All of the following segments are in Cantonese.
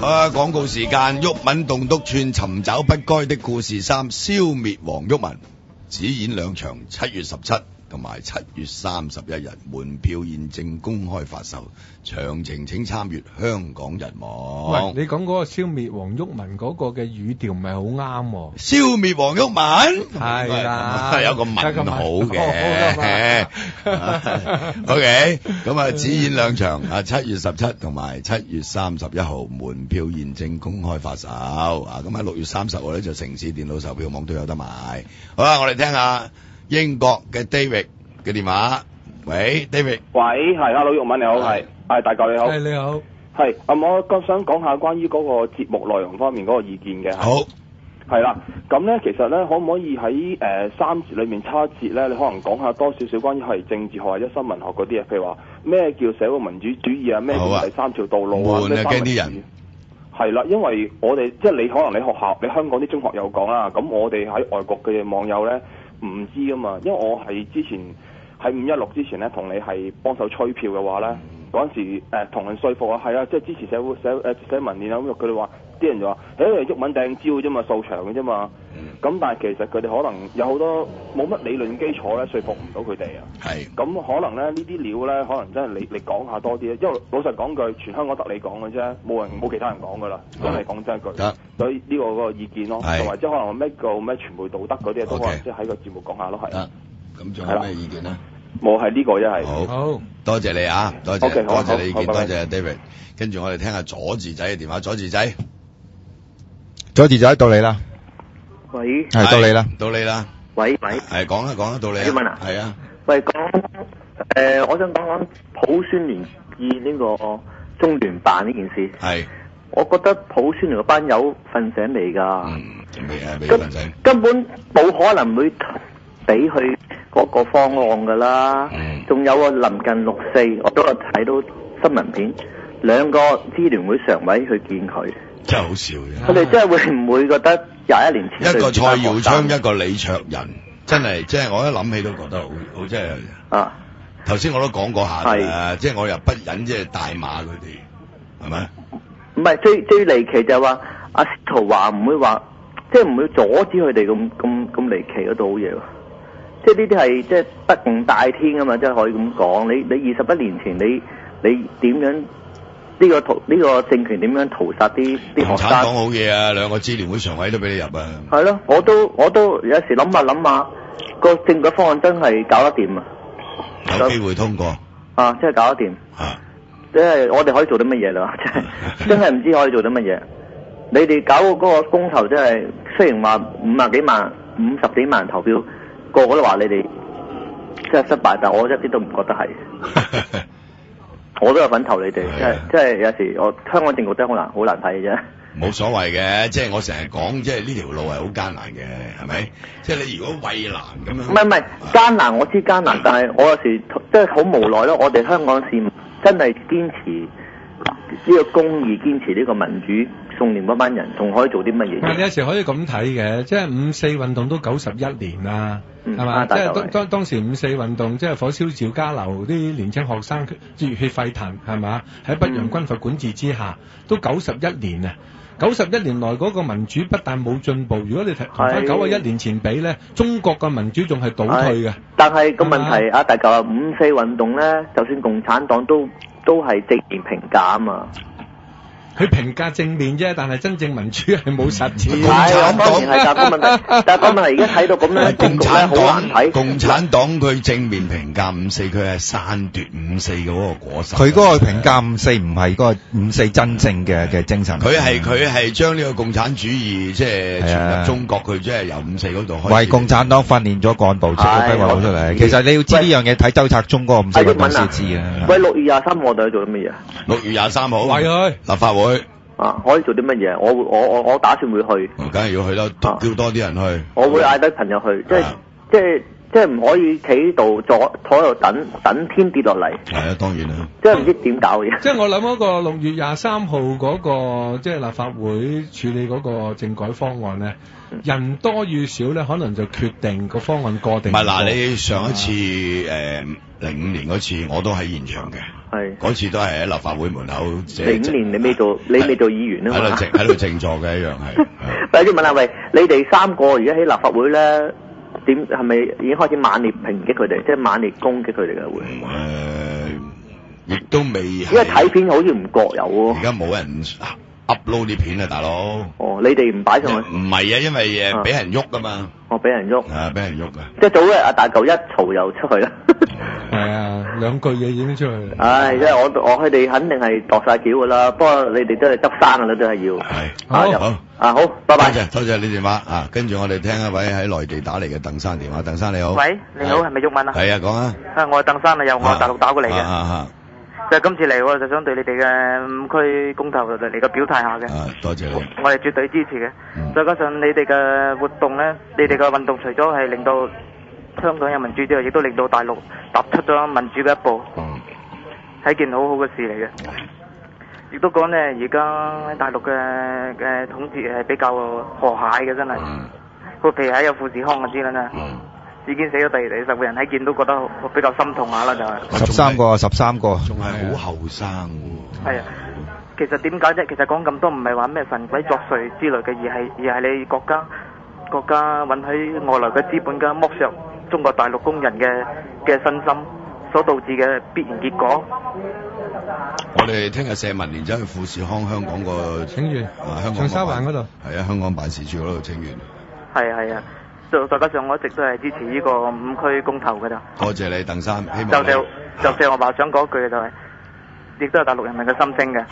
廣告時間，毓民棟篤串尋找不該的故事3，消滅黃毓民，只演2場，7月17同埋7月31日，門票現正公開發售，詳情請參閱香港人網。喂，你講嗰個消滅黃毓民嗰個嘅語調唔係好啱喎。消滅黃毓民係啦，有個文好嘅。OK， 咁啊，只演2場，7月17同埋7月31號，門票現正公開發售。咁喺6月30號咧就城市電腦售票網都有得買。好啦，我哋聽下英國嘅 David 嘅電話。喂 ，David。喂，係，Hello，毓民你好，係大舊你好。係你好。係，我想講下關於嗰個節目內容方面嗰個意見嘅。好。係啦，咁咧其實咧可唔可以喺3節裏面差一節咧？你可能講下多少少關於係政治學或者新聞學嗰啲啊，譬如話咩叫社會民主主義啊，咩叫第三條道路啊，咩驚啲人。係啦，因為我哋即係你可能你學校你香港啲中學有講啦，咁我哋喺外國嘅網友咧唔知噶嘛，因為我係之前喺516之前咧同你係幫手吹票嘅話咧，嗰陣時同人說服啊，係啊，即係支持社民連啊，咁佢哋話啲人就話毓民掟蕉啫嘛，掃場嘅啫嘛，咁但係其實佢哋可能有好多冇乜理論基礎咧，說服唔到佢哋啊。係。咁可能咧呢啲料咧，可能真係你講下多啲咧，因為老實講句，全香港得你講嘅啫，冇其他人講噶啦，真係講真一句。所以呢個嗰個意見咯，同埋即係可能咩叫咩傳媒道德嗰啲都可能即係喺個節目講下咯，係。咁仲有咩意見咧？冇，係呢個一係。好，多謝你啊，多謝你意見，多謝 David。跟住我哋聽下佐治仔嘅電話，佐治仔到你啦。喂，係到你啦。喂，係講啦，到你啊。要問啊？係啊。喂，我想講普選聯意呢個中聯辦呢件事。係。我覺得普選聯嗰班友瞓醒未㗎？未瞓醒。根本冇可能會俾佢嗰個方案㗎啦。仲有啊，臨近6·4，我都有睇到新聞片，2個支聯會常委去見佢。真係好笑嘅。佢哋真係會唔會覺得21年前一個蔡耀昌，一個李卓人，真係即係我一諗起都覺得好即係啊！頭先我都講過下嘅，即係我又不忍即係大罵佢哋，係咪？唔係最離奇就係話阿司徒華唔會話，即係唔會阻止佢哋咁離奇嗰度好嘢喎。即係呢啲係即係不共戴天啊嘛，即係可以咁講。你21年前你點樣？呢個政權點樣屠殺啲學生？共產黨好嘢啊！2個支聯會常委都俾你入啊！係咯，我都有時諗下，個政改方案真係搞得掂啊！有機會通過啊！真係搞得掂啊！即係我哋可以做啲乜嘢啦？真係唔知可以做啲乜嘢。你哋搞嗰個公投真係，雖然話50幾萬人投票，個個都話你哋真係失敗，但我一啲都唔覺得係。我都有份投你哋，即係有時香港政局真係好難睇嘅啫。冇所謂嘅，即係我成日講，即係呢條路係好艱難嘅，係咪？即係你如果畏難咁樣，唔係艱難，我知艱難，但係我有時即係好無奈咯。我哋香港市民真係堅持呢個公義，堅持呢個民主，送連嗰班人仲可以做啲乜嘢？你有時可以咁睇嘅，即係5·4運動都91年啦。係嘛？即係當時5·4運動，即係火燒趙家樓，啲年青學生熱血沸騰，係嘛？喺北洋軍閥管治之下，都91年啊！91年來嗰個民主不但冇進步，如果你同翻91年前比咧，中國嘅民主仲係倒退嘅。但係個問題啊，大舊啊，5·4運動咧，就算共產黨都係正面評價啊嘛。佢評價正面啫，但係真正民主係冇實踐。係，我當然係答個問題，但係個問題而家睇到咁樣，共產黨好難睇。共產黨佢正面評價5·4，佢係篡奪5·4嘅嗰個果實。佢嗰個評價5·4唔係嗰個5·4真正嘅精神。佢係將呢個共產主義即係傳入中國，佢即係由5·4嗰度開始。為共產黨訓練咗幹部，即係規劃好出嚟。其實你要知呢樣嘢，睇周策忠嗰個5·4運動先知啊。喂，6月23我哋做啲乜嘢？6月23號，為佢立法會。啊，可以做啲乜嘢？我打算會去。梗係要去啦，叫多啲人去。我會嗌低朋友去，即係即係唔可以企喺度坐喺度等天跌落嚟。係啊，當然啦。即係唔知點搞嘅。即係我諗嗰個6月23號嗰個即係立法會處理嗰個政改方案咧，人多與少咧，可能就決定個方案過定。唔係嗱，你上一次05年嗰次我都喺現場嘅。係。嗰次都係喺立法會門口。05年你未做議員啊嘛？喺度靜坐嘅一樣係。喂，要問下喂，你哋3個而家喺立法會咧？係咪已經開始猛烈抨擊佢哋，即係猛烈攻擊佢哋嘅會？亦都未。因為睇片好似唔覺有喎。而家冇人 upload 啲片啊，大佬。哦，你哋唔擺上去？唔係啊，因為俾人喐㗎嘛。哦，俾人喐。係俾人喐㗎。即係早嘅阿大嚿一嘈又出去啦。係啊，2句嘢已經出去。唉，即係我佢哋肯定係度晒橋㗎啦，不過你哋都係執生㗎啦，都係要。係。好。好，拜拜。多謝你電話啊！跟住我哋聽一位喺內地打嚟嘅鄧生電話。鄧生你好。喂，你好，係咪毓民啊？係啊，講啊。我係鄧生啊，由我大陸打過嚟嘅。就今次嚟我就想對你哋嘅5區公投嚟個表態下嘅。多謝你。我係絕對支持嘅。再加上你哋嘅活動咧，你哋嘅運動除咗係令到香港有民主之外，亦都令到大陸踏出咗民主嘅一步。係件好好嘅事嚟嘅。亦都講咧，而家大陸嘅統治係比較和諧嘅，真係。譬如喺有富士康嗰啲啦，已經死咗第10個人，喺見都覺得比較心痛下啦，就係。13個，仲係好後生喎。係啊，其實點解啫？其實講咁多唔係話咩神鬼作祟之類嘅，而係你國家允許外來嘅資本家剝削中國大陸工人嘅身心所導致嘅必然結果。我哋聽日社民連走去富士康香港個清遠香港長沙灣嗰度。係啊，香港辦事處嗰度清遠。係啊，再加上我一直都係支持呢個5區公投㗎咋。多謝你，鄧生，希望就正我話想講句嘅就係，亦都係大陸人民嘅心聲嘅。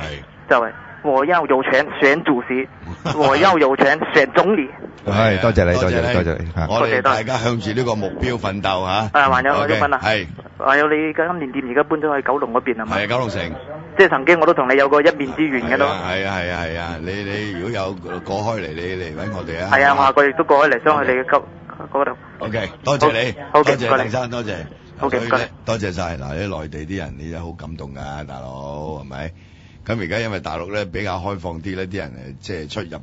就係我要有權選主席，我要有權選總理。係，多謝你。我哋大家向住呢個目標奮鬥嚇。還有毓民啊。係。還有你今年店而家搬咗去九龍嗰邊係咪？係九龍城。即係曾經我都同你有過一面之緣嘅都。係啊！你如果有過開嚟，你嚟揾我哋啊。係啊，我下個月都過開嚟，想去你嘅嗰度。OK，多謝你，多謝鄧生，多謝。OK，唔該。多謝晒。嗱，啲內地啲人你真係好感動㗎，大佬係咪？咁而家因為大陸咧比較開放啲咧，啲人即係出入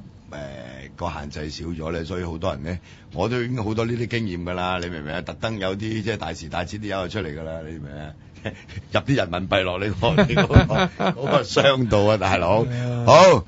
個限制少咗咧，所以好多人咧，我都已經好多呢啲經驗㗎啦，你明唔明啊？特登有啲即係大時大節啲友出嚟㗎啦，你明唔明啊？入啲人民幣落你嗰個箱度啊，大佬，好。